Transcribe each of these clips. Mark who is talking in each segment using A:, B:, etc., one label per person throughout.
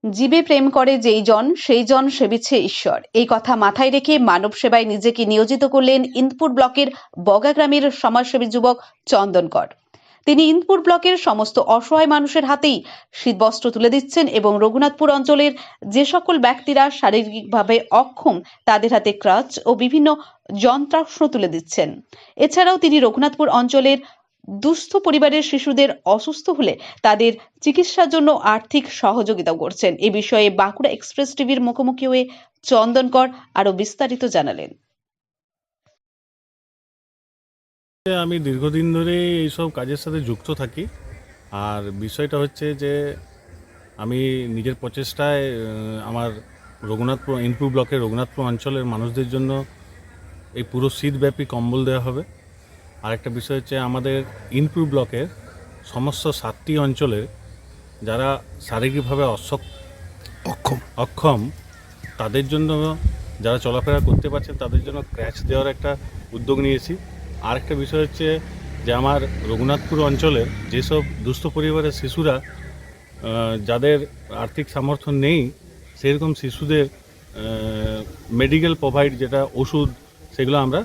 A: জীবে প্রেম করে যেই জন সেই জন সেবিছে ঈশ্বর, এই কথা মাথায় রেখে মানব সেবায় নিজেকে নিয়োজিত করলেন ইন্দপুর ব্লকের বগা গ্রামের সমাজসেবী যুবক চন্দন কর। তিনি ইন্দপুর ব্লকের সমস্ত অসহায় মানুষের হাতেই শীতবস্ত্র তুলে দিচ্ছেন এবং রঘুনাথপুর অঞ্চলের যে সকল ব্যক্তিরা শারীরিকভাবে অক্ষম তাদের হাতে ক্রাচ ও বিভিন্ন যন্ত্রাংশ তুলে দিচ্ছেন। এছাড়াও তিনি রঘুনাথপুর অঞ্চলের দুস্থ পরিবারের শিশুদের অসুস্থ হলে তাদের চিকিৎসার জন্য আর্থিক সহযোগিতা করছেন। এ বিষয়ে বাঁকুড়া এক্সপ্রেস টিভির মুখোমুখি হয়ে চন্দন কর আরো বিস্তারিত জানালেন।
B: আমি দীর্ঘদিন ধরে এইসব কাজের সাথে যুক্ত থাকি। আর বিষয়টা হচ্ছে যে আমি নিজের প্রচেষ্টায় আমার রঘুনাথপুর ইন্দপুর ব্লকের রঘুনাথপুর অঞ্চলের মানুষদের জন্য এই পুরো শীতব্যাপী কম্বল দেওয়া হবে। আরেকটা বিষয় হচ্ছে আমাদের ইন্দপুর ব্লকের সমস্ত 7টি অঞ্চলের যারা শারীরিকভাবে অক্ষম তাদের জন্য, যারা চলাফেরা করতে পারছেন তাদের জন্য ক্র্যাচ দেওয়ার একটা উদ্যোগ নিয়েছি। আরেকটা বিষয় হচ্ছে যে আমার রঘুনাথপুর অঞ্চলের যেসব দুস্থ পরিবারের শিশুরা যাদের আর্থিক সামর্থ্য নেই, সেরকম শিশুদের মেডিকেল প্রোভাইড যেটা ওষুধ, সেগুলো আমরা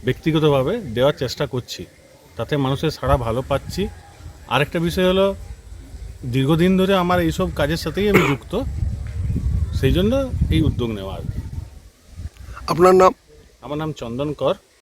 B: ব্যক্তিগতভাবে দেওয়ার চেষ্টা করছি, তাতে মানুষের সাড়া ভালো পাচ্ছি। আরেকটা বিষয় হলো দীর্ঘদিন ধরে আমার এইসব কাজের সাথেই আমি যুক্ত, সেই জন্য এই উদ্যোগ নেওয়া আর কি।
C: আপনার নাম?
B: আমার নাম চন্দন কর।